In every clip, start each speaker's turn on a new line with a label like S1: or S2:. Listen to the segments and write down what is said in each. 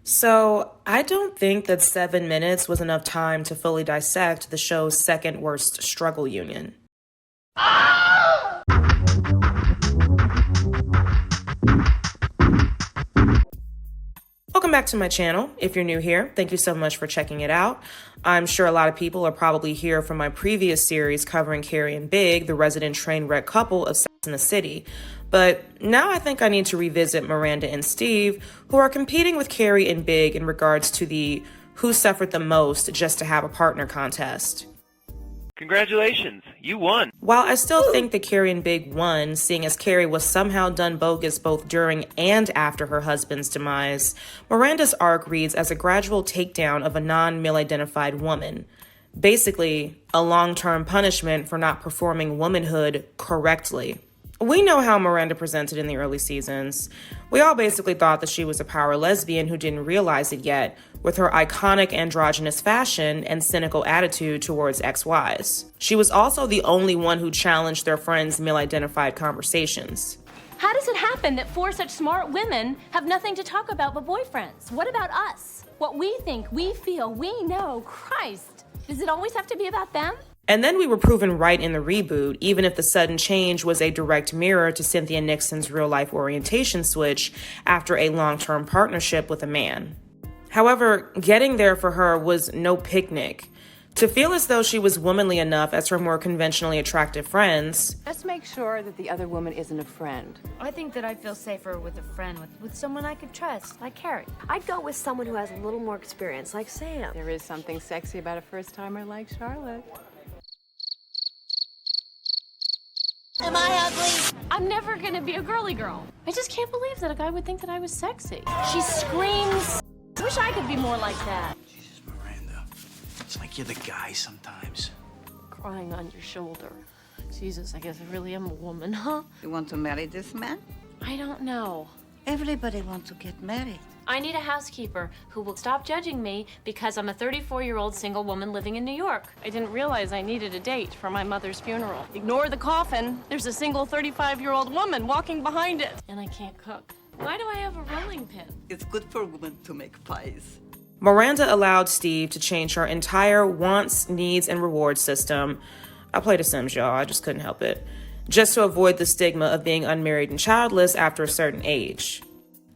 S1: So, I don't think that 7 minutes was enough time to fully dissect the show's second worst struggle union. Welcome back to my channel. If you're new here, thank you so much for checking it out. I'm sure a lot of people are probably here from my previous series covering Carrie and Big, the resident train wreck couple of Sex and the City. But now I think I need to revisit Miranda and Steve, who are competing with Carrie and Big in regards to the who suffered the most just to have a partner contest.
S2: Congratulations, you won.
S1: While I still think that Carrie and Big won, seeing as Carrie was somehow done bogus both during and after her husband's demise, Miranda's arc reads as a gradual takedown of a non-male identified woman. Basically, a long-term punishment for not performing womanhood correctly. We know how Miranda presented in the early seasons. We all basically thought that she was a power lesbian who didn't realize it yet, with her iconic androgynous fashion and cynical attitude towards ex-wives. She was also the only one who challenged their friends' male-identified conversations.
S3: How does it happen that four such smart women have nothing to talk about but boyfriends? What about us? What we think, we feel, we know. Christ, does it always have to be about them?
S1: And then we were proven right in the reboot, even if the sudden change was a direct mirror to Cynthia Nixon's real-life orientation switch after a long-term partnership with a man. However, getting there for her was no picnic. To feel as though she was womanly enough as her more conventionally attractive friends,
S4: Just make sure that the other woman isn't a friend.
S5: I think that I'd feel safer with a friend, with someone I could trust, like Carrie.
S6: I'd go with someone who has a little more experience, like Sam.
S4: There is something sexy about a first-timer like Charlotte.
S5: Am I ugly?
S3: I'm never gonna be a girly girl. I just can't believe that a guy would think that I was sexy. She screams. I wish I could be more like that.
S7: Jesus, Miranda. It's like you're the guy sometimes.
S3: Crying on your shoulder. Jesus, I guess I really am a woman, huh?
S8: You want to marry this man?
S3: I don't know.
S8: Everybody wants to get married.
S3: I need a housekeeper who will stop judging me because I'm a 34-year-old single woman living in New York. I didn't realize I needed a date for my mother's funeral. Ignore the coffin. There's a single 35-year-old woman walking behind it. And I can't cook. Why do I have a rolling pin?
S8: It's good for women to make pies.
S1: Miranda allowed Steve to change her entire wants, needs, and reward system. I played a Sims, y'all. I just couldn't help it. Just to avoid the stigma of being unmarried and childless after a certain age.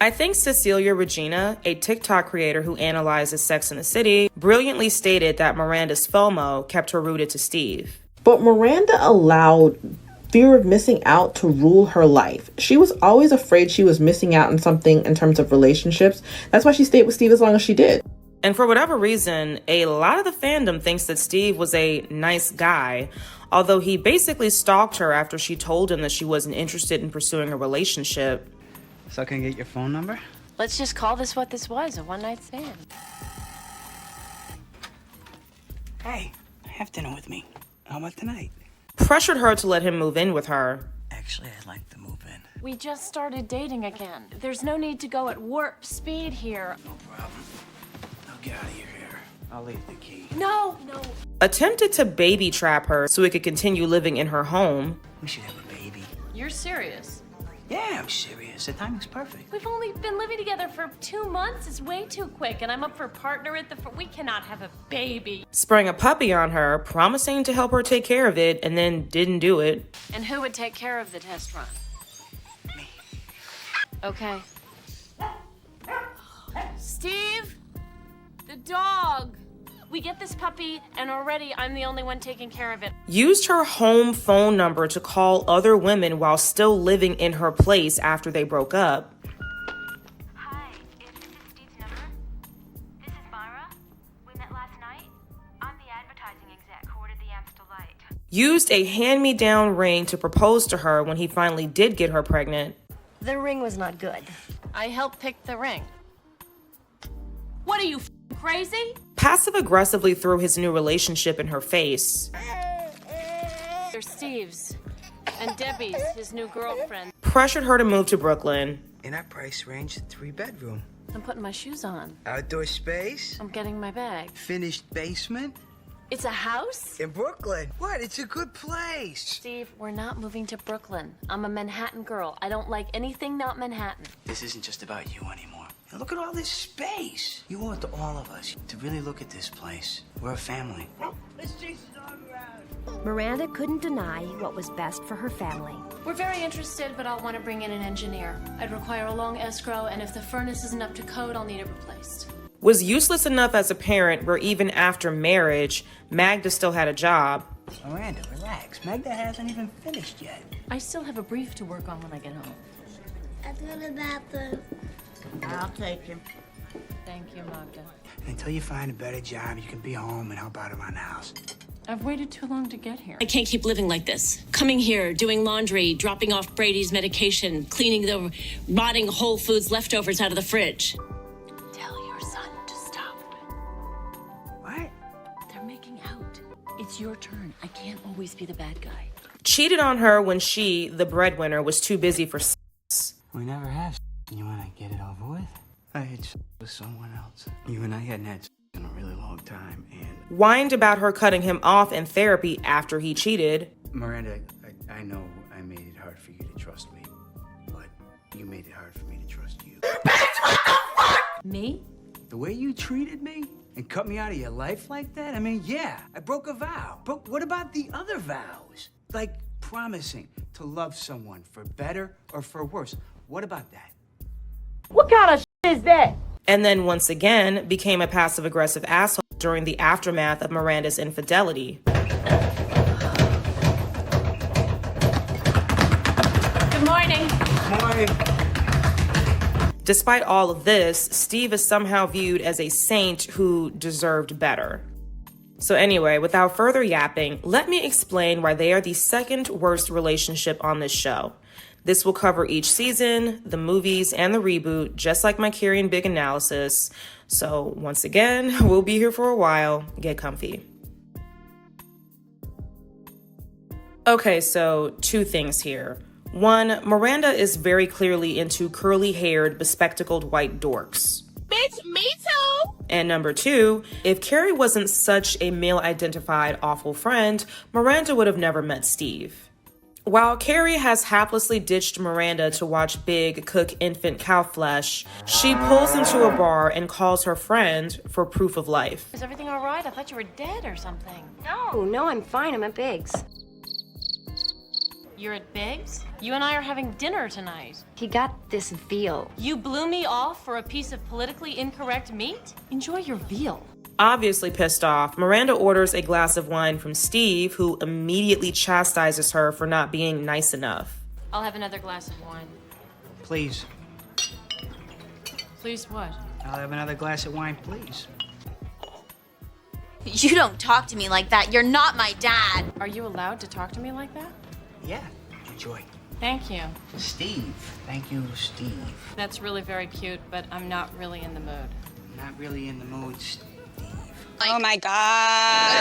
S1: I think Cecilia Regina, a TikTok creator who analyzes Sex and the City, brilliantly stated that Miranda's FOMO kept her rooted to Steve.
S9: But Miranda allowed fear of missing out to rule her life. She was always afraid she was missing out on something in terms of relationships. That's why she stayed with Steve as long as she did.
S1: And for whatever reason, a lot of the fandom thinks that Steve was a nice guy, although he basically stalked her after she told him that she wasn't interested in pursuing a relationship.
S7: So I can get your phone number?
S3: Let's just call this what this was, a one-night stand.
S7: Hey, have dinner with me. How about tonight?
S1: Pressured her to let him move in with her.
S7: Actually, I'd like to move in.
S3: We just started dating again. There's no need to go at warp speed here.
S7: No problem. Now get out of your hair. I'll leave the key.
S3: No.
S1: Attempted to baby trap her so he could continue living in her home.
S7: We should have a baby.
S3: You're serious?
S7: Yeah, I'm serious. The timing's perfect.
S3: We've only been living together for 2 months. It's way too quick, and I'm up for partner at the... We cannot have a baby.
S1: Sprang a puppy on her, promising to help her take care of it, and then didn't do it.
S3: And who would take care of the test run?
S7: Me.
S3: Okay. Steve! The dog! We get this puppy, and already I'm the only one taking care of it.
S1: Used her home phone number to call other women while still living in her place after they broke up.
S10: Hi, is this Steve's number? This is Myra. We met last night. I'm the advertising exec who ordered the Amstel Light.
S1: Used a hand-me-down ring to propose to her when he finally did get her pregnant.
S6: The ring was not good.
S3: I helped pick the ring. What are you, crazy?
S1: Passive-aggressively threw his new relationship in her face.
S3: They're Steve's and Debbie's, his new girlfriend.
S1: Pressured her to move to Brooklyn.
S7: In our price range, 3-bedroom.
S3: I'm putting my shoes on.
S7: Outdoor space.
S3: I'm getting my bag.
S7: Finished basement.
S3: It's a house?
S7: In Brooklyn. What? It's a good place.
S3: Steve, we're not moving to Brooklyn. I'm a Manhattan girl. I don't like anything not Manhattan.
S7: This isn't just about you anymore. And look at all this space. You owe it to all of us to really look at this place. We're a family. Let's chase the dog around.
S6: Miranda couldn't deny what was best for her family.
S3: We're very interested, but I'll want to bring in an engineer. I'd require a long escrow, and if the furnace isn't up to code, I'll need it replaced.
S1: Was useless enough as a parent where even after marriage, Magda still had a job.
S7: Miranda, relax. Magda hasn't even finished yet.
S3: I still have a brief to work on when I get home.
S6: I'll go to the bathroom.
S8: I'll take him.
S3: Thank you, Magda.
S7: Until you find a better job, you can be home and help out around the house.
S3: I've waited too long to get here.
S11: I can't keep living like this. Coming here, doing laundry, dropping off Brady's medication, cleaning the rotting Whole Foods leftovers out of the fridge.
S3: Tell your son to stop.
S7: What?
S3: They're making out. It's your turn. I can't always be the bad guy.
S1: Cheated on her when she, the breadwinner, was too busy for sex.
S7: We never have. You want to get it over with? I had with someone else. You and I hadn't had in a really long time, and
S1: Whined about her cutting him off in therapy after he cheated.
S7: Miranda, I know I made it hard for you to trust me, but you made it hard for me to trust you.
S3: Me?
S7: The way you treated me and cut me out of your life like that? I mean, yeah, I broke a vow. But what about the other vows? Like promising to love someone for better or for worse. What about that?
S6: What kind of shit is that?
S1: And then once again became a passive-aggressive asshole during the aftermath of Miranda's infidelity.
S3: Good morning.
S7: Morning.
S1: Despite all of this, Steve is somehow viewed as a saint who deserved better. So anyway, without further yapping, let me explain why they are the second worst relationship on this show. This will cover each season, the movies, and the reboot, just like my Carrie and Big analysis. So once again, we'll be here for a while. Get comfy. Okay, so two things here. One, Miranda is very clearly into curly-haired, bespectacled white dorks.
S11: Bitch, me too!
S1: And number two, if Carrie wasn't such a male-identified awful friend, Miranda would have never met Steve. While Carrie has haplessly ditched Miranda to watch Big cook infant cow flesh, she pulls into a bar and calls her friend for proof of life.
S3: Is everything all right? I thought you were dead or something.
S6: No, I'm fine. I'm at Biggs.
S3: You're at Biggs? You and I are having dinner tonight.
S6: He got this veal.
S3: You blew me off for a piece of politically incorrect meat? Enjoy your veal.
S1: Obviously pissed off, Miranda orders a glass of wine from Steve, who immediately chastises her for not being nice enough.
S3: I'll have another glass of wine.
S7: Please.
S3: Please what?
S7: I'll have another glass of wine, please.
S5: You don't talk to me like that. You're not my dad.
S3: Are you allowed to talk to me like that?
S7: Yeah, enjoy.
S3: Thank you.
S7: Steve. Thank you, Steve.
S3: That's really very cute, but I'm not really in the mood.
S7: Not really in the mood, Steve.
S5: Oh my God.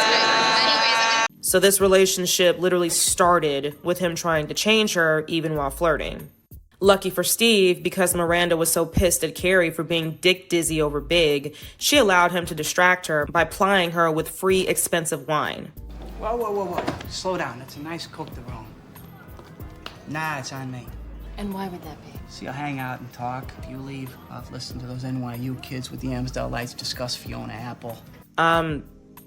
S1: So this relationship literally started with him trying to change her even while flirting. Lucky for Steve, because Miranda was so pissed at Carrie for being dick dizzy over Big, she allowed him to distract her by plying her with free expensive wine.
S7: Whoa. Slow down. It's a nice Cote de Rome. Nah, it's on me.
S3: And why would that be?
S7: See, I'll hang out and talk. If you leave, I'll have to listen to those NYU kids with the Amstel lights discuss Fiona Apple.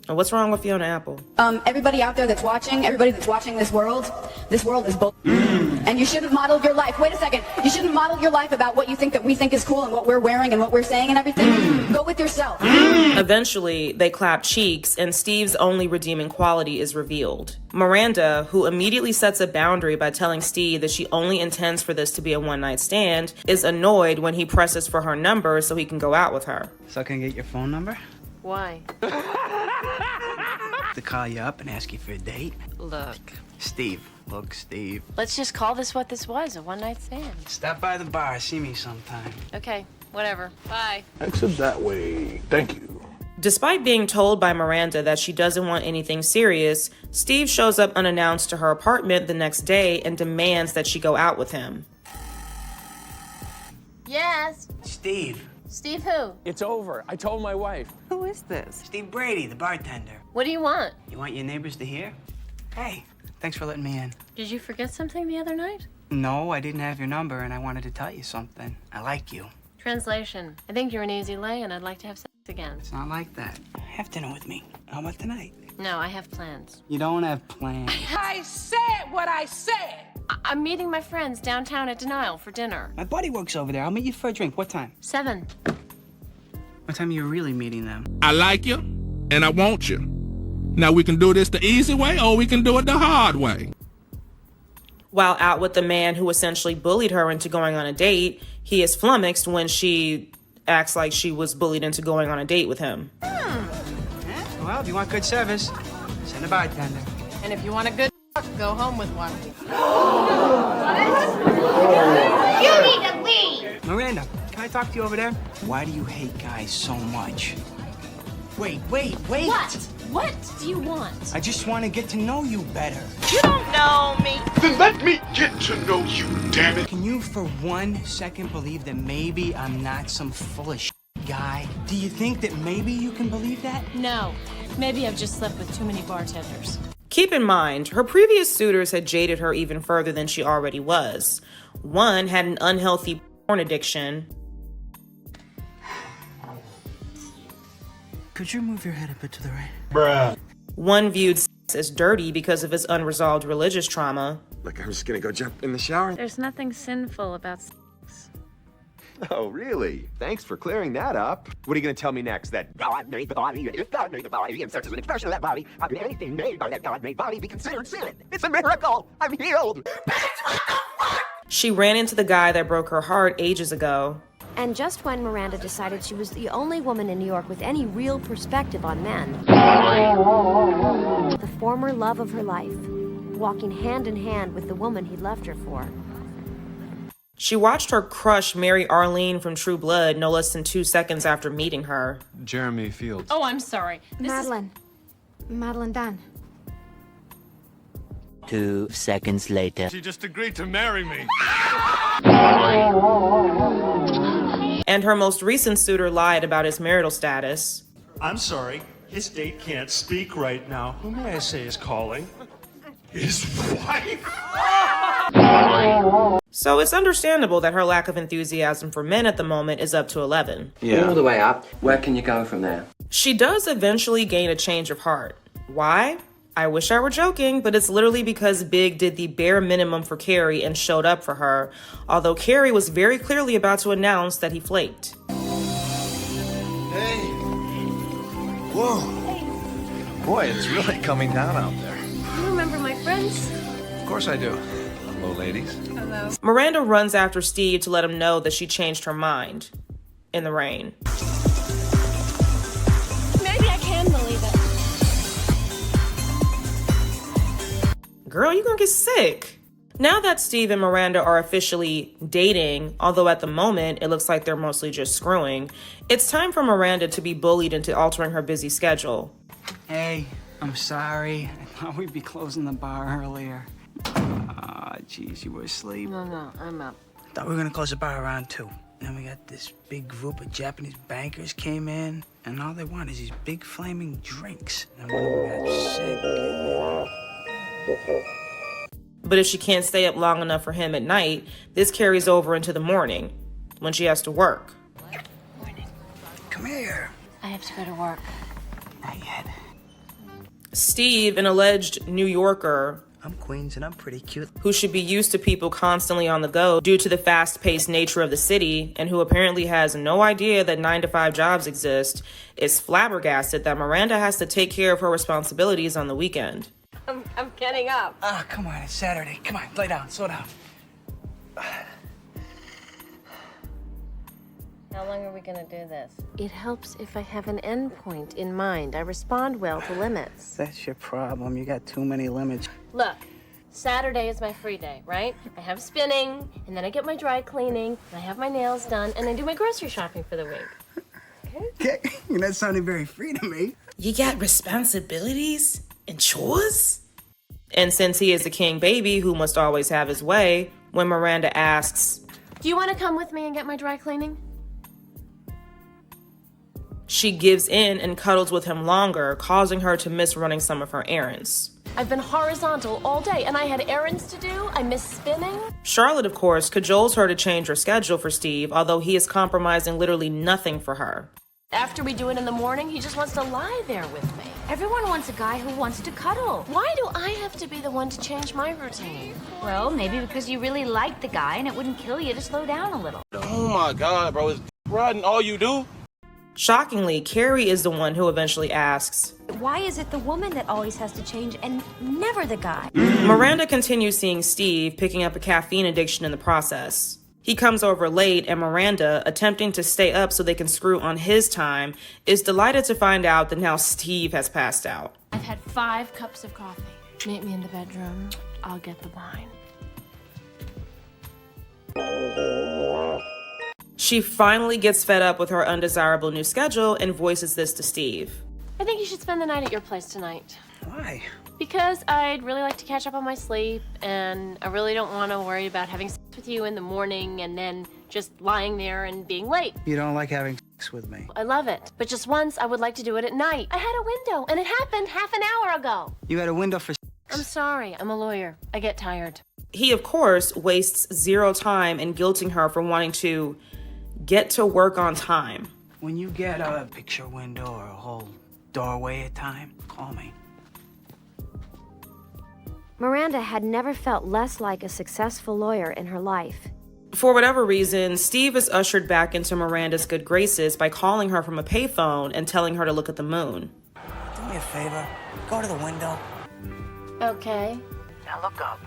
S1: What's wrong with Fiona Apple?
S12: Everybody out there that's watching, this world is bull. And you shouldn't model your life. Wait a second. You shouldn't model your life about what you think that we think is cool and what we're wearing and what we're saying and everything. Go with yourself.
S1: Eventually, they clap cheeks, and Steve's only redeeming quality is revealed. Miranda, who immediately sets a boundary by telling Steve that she only intends for this to be a one-night stand, is annoyed when he presses for her number so he can go out with her.
S7: So can I get your phone number?
S4: Why?
S7: To call you up and ask you for a date?
S4: Look.
S7: Steve. Look, Steve.
S3: Let's just call this what this was, a one-night stand.
S7: Stop by the bar. See me sometime.
S3: Okay, whatever. Bye.
S13: Exit that way. Thank you.
S1: Despite being told by Miranda that she doesn't want anything serious, Steve shows up unannounced to her apartment the next day and demands that she go out with him.
S3: Yes.
S7: Steve.
S3: Steve who?
S13: It's over. I told my wife.
S4: Who is this?
S7: Steve Brady, the bartender.
S3: What do you want?
S7: You want your neighbors to hear? Hey, thanks for letting me in.
S3: Did you forget something the other night?
S7: No, I didn't have your number and I wanted to tell you something. I like you.
S3: Translation. I think you're an easy lay and I'd like to have sex again.
S7: It's not like that. Have dinner with me. How about tonight?
S3: No, I have plans.
S7: You don't have plans.
S14: I said what I said.
S3: I'm meeting my friends downtown at Denial for dinner.
S7: My buddy works over there. I'll meet you for a drink. What time?
S3: 7.
S7: What time are you really meeting them?
S15: I like you, and I want you. Now we can do this the easy way, or we can do it the hard way.
S1: While out with the man who essentially bullied her into going on a date, he is flummoxed when she acts like she was bullied into going on a date with him.
S7: Well, if you want good service, send a bartender.
S14: And if you want a good go home with one.
S6: You need to leave!
S7: Miranda, can I talk to you over there? Why do you hate guys so much? Wait.
S3: What? What do you want?
S7: I just want to get to know you better.
S8: You don't know me.
S15: Then let me get to know you, damn it.
S7: Can you for 1 second believe that maybe I'm not some full of guy? Do you think that maybe you can believe that?
S3: No. Maybe I've just slept with too many bartenders.
S1: Keep in mind, her previous suitors had jaded her even further than she already was. One had an unhealthy porn addiction.
S7: Could you move your head a bit to the right?
S15: Bruh.
S1: One viewed sex as dirty because of his unresolved religious trauma.
S16: Look, I'm just gonna go jump in the shower.
S3: There's nothing sinful about sex.
S16: Oh, really? Thanks for clearing that up. What are you gonna tell me next? That God made the body, if God made the body, and sex is an expression of that body, how can anything made by that God-made body be considered sin? It's a miracle! I'm healed!
S1: She ran into the guy that broke her heart ages ago.
S17: And just when Miranda decided she was the only woman in New York with any real perspective on men, the former love of her life, walking hand in hand with the woman he left her for.
S1: She watched her crush marry Arlene from True Blood no less than 2 seconds after meeting her.
S18: Jeremy Fields.
S3: Oh, I'm sorry.
S17: Madeline Dunn.
S19: 2 seconds later.
S18: She just agreed to marry me.
S1: And her most recent suitor lied about his marital status.
S20: I'm sorry, his date can't speak right now. Who may I say is calling? His wife?
S1: So it's understandable that her lack of enthusiasm for men at the moment is up to 11.
S19: All the way up. Where can you go from there?
S1: She does eventually gain a change of heart. Why? I wish I were joking, but it's literally because Big did the bare minimum for Carrie and showed up for her, although Carrie was very clearly about to announce that he flaked.
S16: Hey. Whoa. Boy, it's really coming down out there.
S3: You remember my friends?
S18: Of course I do. Hello, ladies.
S3: Hello.
S1: Miranda runs after Steve to let him know that she changed her mind. In the rain.
S3: Maybe I can believe it.
S1: Girl, you gonna get sick. Now that Steve and Miranda are officially dating, although at the moment it looks like they're mostly just screwing, it's time for Miranda to be bullied into altering her busy schedule.
S7: Hey, I'm sorry. I thought we'd be closing the bar earlier. Ah, geez, you were asleep.
S4: No, I'm up.
S7: Thought we were gonna close the bar around 2. Then we got this big group of Japanese bankers came in, and all they want is these big flaming drinks. And then we got sick.
S1: But if she can't stay up long enough for him at night, this carries over into the morning, when she has to work.
S7: Come here.
S3: I have to go to work.
S7: Not yet.
S1: Steve, an alleged New Yorker,
S7: I'm Queens and I'm pretty cute,
S1: who should be used to people constantly on the go due to the fast-paced nature of the city, and who apparently has no idea that 9-to-5 jobs exist, is flabbergasted that Miranda has to take care of her responsibilities on the weekend.
S4: I'm getting up.
S7: Ah, come on, it's Saturday. Come on, lay down, slow down.
S3: How long are we gonna do this? It helps if I have an endpoint in mind. I respond well to limits.
S7: That's your problem. You got too many limits.
S3: Look, Saturday is my free day, right? I have spinning, and then I get my dry cleaning, and I have my nails done, and I do my grocery shopping for the week.
S7: Okay, you're not sounding very free to me.
S1: You got responsibilities and chores? And since he is a king baby who must always have his way, when Miranda asks,
S3: Do you want to come with me and get my dry cleaning?
S1: she gives in and cuddles with him longer, causing her to miss running some of her errands.
S3: I've been horizontal all day, and I had errands to do. I miss spinning.
S1: Charlotte, of course, cajoles her to change her schedule for Steve, although he is compromising literally nothing for her.
S3: After we do it in the morning, he just wants to lie there with me.
S5: Everyone wants a guy who wants to cuddle.
S3: Why do I have to be the one to change my routine?
S5: Well, maybe because you really like the guy and it wouldn't kill you to slow down a little.
S21: Oh my God, bro, is riding all you do?
S1: Shockingly, Carrie is the one who eventually asks,
S5: why is it the woman that always has to change and never the guy?
S1: Miranda continues seeing Steve, picking up a caffeine addiction in the process. He comes over late, and Miranda, attempting to stay up so they can screw on his time, is delighted to find out that now Steve has passed out.
S3: I've had 5 cups of coffee. Meet me in the bedroom. I'll get the wine.
S1: She finally gets fed up with her undesirable new schedule and voices this to Steve.
S3: I think you should spend the night at your place tonight.
S7: Why?
S3: Because I'd really like to catch up on my sleep, and I really don't want to worry about having sex with you in the morning and then just lying there and being late.
S7: You don't like having sex with me?
S3: I love it, but just once I would like to do it at night. I had a window, and it happened half an hour ago.
S7: You had a window for sex?
S3: I'm sorry, I'm a lawyer. I get tired.
S1: He, of course, wastes zero time in guilting her for wanting to get to work on time.
S7: When you get a picture window or a whole doorway at time, call me.
S17: Miranda had never felt less like a successful lawyer in her life.
S1: For whatever reason, Steve is ushered back into Miranda's good graces by calling her from a payphone and telling her to look at the moon.
S7: Do me a favor. Go to the window.
S3: Okay.
S7: Now look up.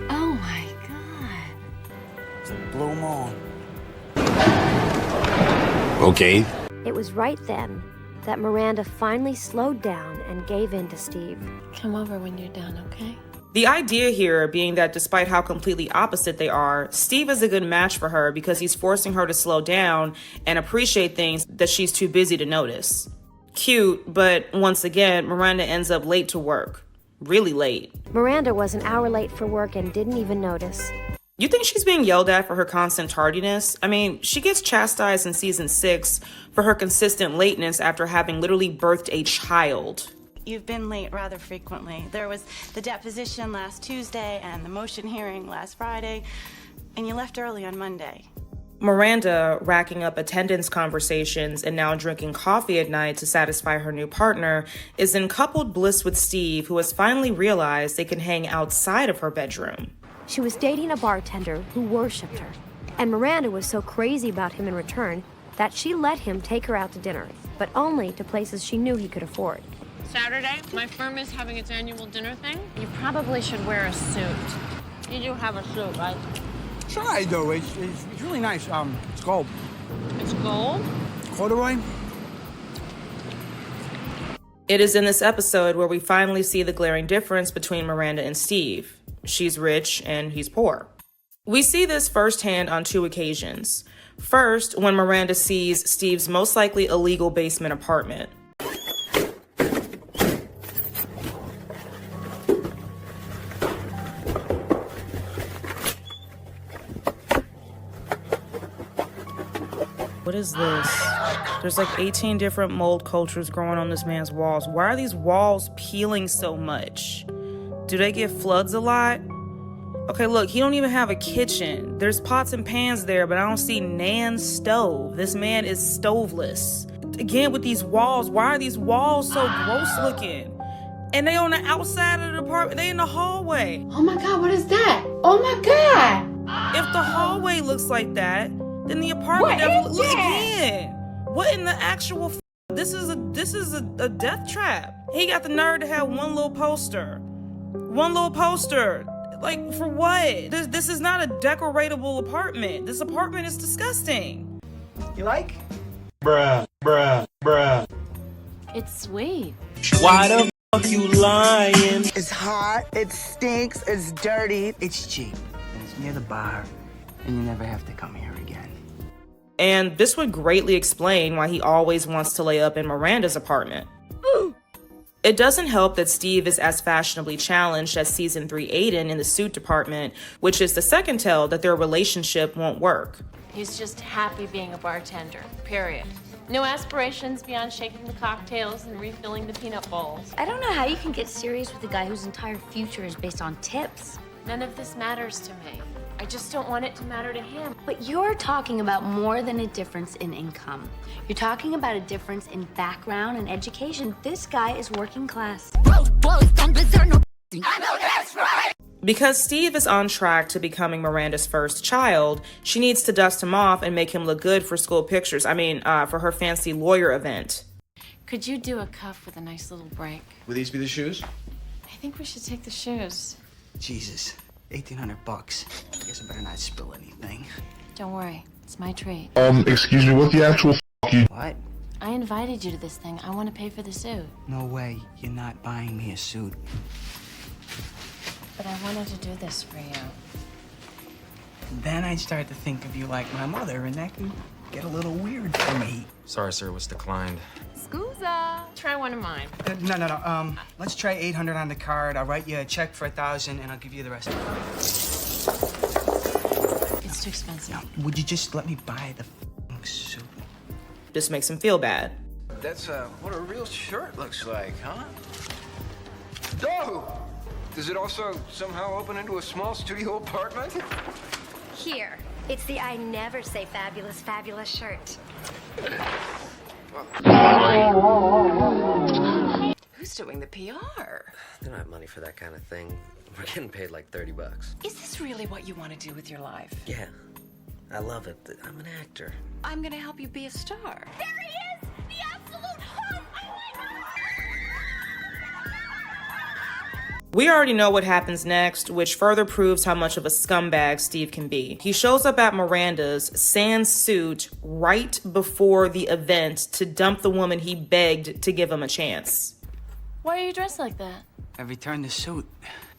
S3: Oh my God.
S7: It's a blue moon.
S18: Okay.
S17: It was right then that Miranda finally slowed down and gave in to Steve.
S3: Come over when you're done, okay?
S1: The idea here being that despite how completely opposite they are, Steve is a good match for her because he's forcing her to slow down and appreciate things that she's too busy to notice. Cute, but once again, Miranda ends up late to work. Really late.
S17: Miranda was an hour late for work and didn't even notice.
S1: You think she's being yelled at for her constant tardiness? I mean, she gets chastised in season 6 for her consistent lateness after having literally birthed a child.
S22: You've been late rather frequently. There was the deposition last Tuesday and the motion hearing last Friday, and you left early on Monday.
S1: Miranda, racking up attendance conversations and now drinking coffee at night to satisfy her new partner, is in coupled bliss with Steve, who has finally realized they can hang outside of her bedroom.
S17: She was dating a bartender who worshipped her, and Miranda was so crazy about him in return that she let him take her out to dinner, but only to places she knew he could afford.
S3: Saturday, my firm is having its annual dinner thing. You probably should wear a suit. You do have a suit, right?
S7: Sure I do. It's really nice. It's gold.
S3: It's gold?
S7: Corduroy?
S1: It is in this episode where we finally see the glaring difference between Miranda and Steve. She's rich and he's poor. We see this firsthand on 2 occasions. First, when Miranda sees Steve's most likely illegal basement apartment. What is this? There's like 18 different mold cultures growing on this man's walls. Why are these walls peeling so much? Do they get floods a lot? Okay, look, he don't even have a kitchen. There's pots and pans there, but I don't see Nan's stove. This man is stoveless. Again, with these walls, why are these walls so gross looking? And they on the outside of the apartment, they in the hallway.
S6: Oh my God, what is that? Oh my God!
S1: If the hallway looks like that, then the apartment definitely look again. What in the actual This is a death trap. He got the nerve to have one little poster. One little poster. Like, for what? This is not a decoratable apartment. This apartment is disgusting.
S7: You like?
S20: Bruh.
S3: It's sweet.
S23: Why the fuck you lying?
S8: It's hot, it stinks, it's dirty.
S7: It's cheap. And it's near the bar. And you never have to come here again.
S1: And this would greatly explain why he always wants to lay up in Miranda's apartment. It doesn't help that Steve is as fashionably challenged as season 3 Aiden in the suit department, which is the second tell that their relationship won't work.
S3: He's just happy being a bartender, period. No aspirations beyond shaking the cocktails and refilling the peanut bowls.
S5: I don't know how you can get serious with a guy whose entire future is based on tips.
S3: None of this matters to me. I just don't want it to matter to him.
S5: But you're talking about more than a difference in income. You're talking about a difference in background and education. This guy is working class.
S1: Because Steve is on track to becoming Miranda's first child, she needs to dust him off and make him look good for school pictures. For her fancy lawyer event.
S3: Could you do a cuff with a nice little break?
S7: Will these be the shoes?
S3: I think we should take the shoes.
S7: Jesus, $1,800. I guess I better not spill anything.
S3: Don't worry, it's my treat.
S15: Excuse me, what the actual you?
S7: What?
S3: I invited you to this thing. I want to pay for the suit.
S7: No way, you're not buying me a suit.
S3: But I wanted to do this for you.
S7: Then I'd start to think of you like my mother, and that can get a little weird for me.
S18: Sorry, sir, it was declined.
S3: Scusa. Try one of mine.
S7: No. Let's try 800 on the card. I'll write you a check for 1,000, and I'll give you the rest.
S3: It's too expensive.
S7: Now, would you just let me buy the suit?
S1: Just makes him feel bad.
S2: That's what a real shirt looks like, huh? Oh! Does it also somehow open into a small studio apartment?
S17: Here, it's the I never say fabulous shirt.
S4: Who's doing the PR?
S19: They don't have money for that kind of thing. We're getting paid like $30.
S4: Is this really what you want to do with your life?
S19: Yeah, I love it. I'm an actor.
S4: I'm gonna help you be a star.
S17: There he is! The absolute hunk!
S1: We already know what happens next, which further proves how much of a scumbag Steve can be. He shows up at Miranda's sans suit right before the event to dump the woman he begged to give him a chance.
S3: Why are you dressed like that?
S7: I returned the suit.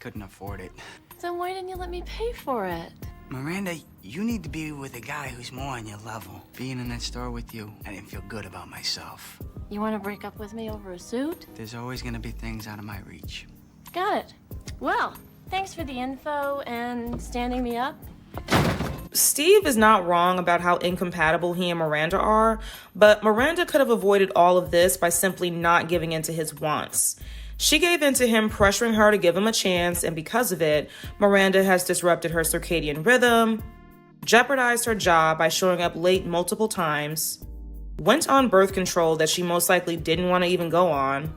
S7: Couldn't afford it.
S3: Then why didn't you let me pay for it?
S7: Miranda, you need to be with a guy who's more on your level. Being in that store with you, I didn't feel good about myself.
S3: You want to break up with me over a suit?
S7: There's always gonna be things out of my reach.
S3: Got it. Well, thanks for the info and standing me up.
S1: Steve is not wrong about how incompatible he and Miranda are, but Miranda could have avoided all of this by simply not giving in to his wants. She gave in to him pressuring her to give him a chance, and because of it, Miranda has disrupted her circadian rhythm, jeopardized her job by showing up late multiple times, went on birth control that she most likely didn't want to even go on.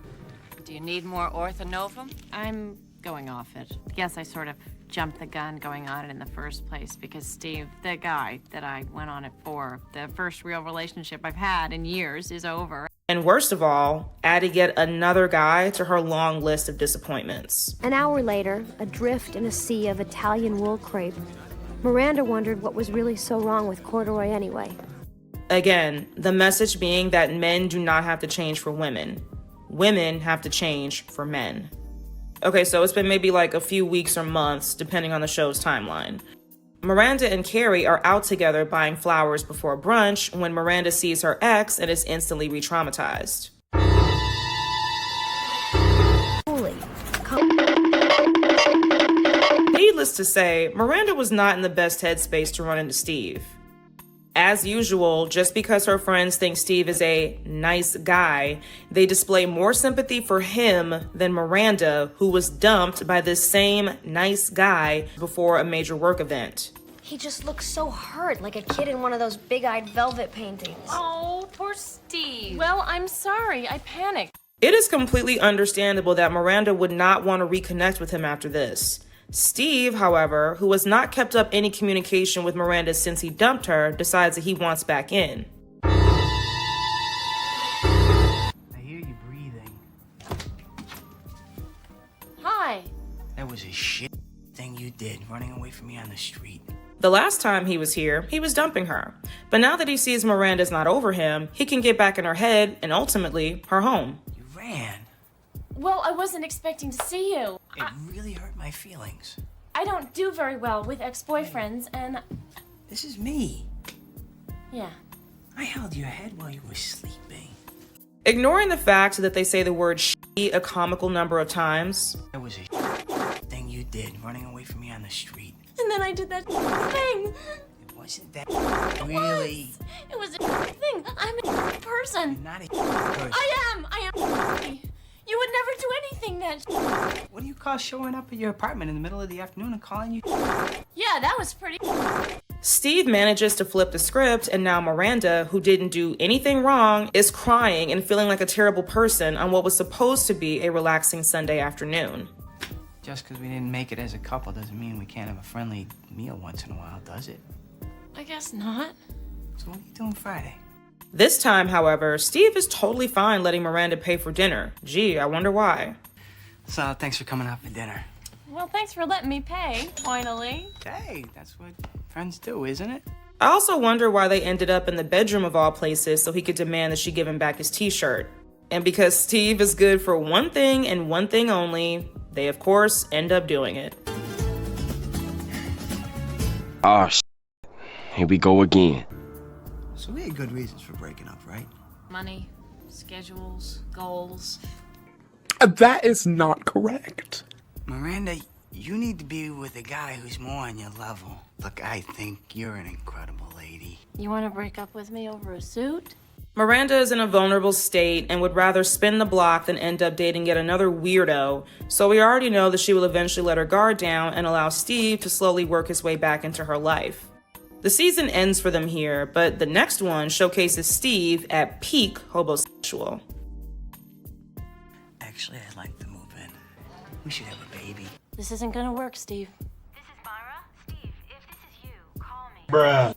S4: Do you need more orthonovum?
S3: I'm going off it. Yes, I sort of jumped the gun going on it in the first place because Steve, the guy that I went on it for, the first real relationship I've had in years, is over.
S1: And worst of all, added yet another guy to her long list of disappointments.
S17: An hour later, adrift in a sea of Italian wool crepe, Miranda wondered what was really so wrong with corduroy anyway.
S1: Again, the message being that men do not have to change for women. Women have to change for men. Okay, so it's been maybe like a few weeks or months, depending on the show's timeline. Miranda and Carrie are out together buying flowers before brunch when Miranda sees her ex and is instantly re-traumatized. Needless to say, Miranda was not in the best headspace to run into Steve. As usual, just because her friends think Steve is a nice guy, they display more sympathy for him than Miranda, who was dumped by this same nice guy before a major work event.
S17: He just looks so hurt, like a kid in one of those big-eyed velvet paintings.
S3: Oh, poor Steve. Well, I'm sorry. I panicked.
S1: It is completely understandable that Miranda would not want to reconnect with him after this. Steve, however, who has not kept up any communication with Miranda since he dumped her, decides that he wants back in.
S7: I hear you breathing.
S3: Hi.
S7: That was a shit thing you did, running away from me on the street.
S1: The last time he was here, he was dumping her. But now that he sees Miranda's not over him, he can get back in her head and ultimately her home.
S7: You ran.
S3: Well, I wasn't expecting to see you.
S7: It really hurt my feelings.
S3: I don't do very well with ex-boyfriends, and...
S7: This is me.
S3: Yeah.
S7: I held your head while you were sleeping.
S1: Ignoring the fact that they say the word "she" a comical number of times.
S7: That was a thing you did, running away from me on the street.
S3: And then I did that thing.
S7: It wasn't that really...
S3: It was a thing. I'm a person.
S7: You're not a person.
S3: I am. You would never do anything that.
S7: What do you call showing up at your apartment in the middle of the afternoon and calling you?
S3: Yeah, that was pretty.
S1: Steve manages to flip the script, and now Miranda, who didn't do anything wrong, is crying and feeling like a terrible person on what was supposed to be a relaxing Sunday afternoon.
S7: Just because we didn't make it as a couple doesn't mean we can't have a friendly meal once in a while, does it?
S3: I guess not.
S7: So what are you doing Friday?
S1: This time, however, Steve is totally fine letting Miranda pay for dinner. Gee, I wonder why.
S7: So, thanks for coming out for dinner.
S3: Well, thanks for letting me pay, finally.
S7: Hey, that's what friends do, isn't it?
S1: I also wonder why they ended up in the bedroom of all places so he could demand that she give him back his t-shirt. And because Steve is good for one thing and one thing only, they of course end up doing it.
S9: Oh, here we go again.
S7: So we had good reasons for breaking up, right?
S3: Money, schedules, goals.
S15: That is not correct.
S7: Miranda, you need to be with a guy who's more on your level. Look, I think you're an incredible lady.
S3: You want to break up with me over a suit?
S1: Miranda is in a vulnerable state and would rather spin the block than end up dating yet another weirdo, so we already know that she will eventually let her guard down and allow Steve to slowly work his way back into her life. The season ends for them here, but the next one showcases Steve at peak hobosexual.
S7: Actually, I'd like to move in. We should have a baby.
S3: This isn't gonna work, Steve.
S20: Bruh.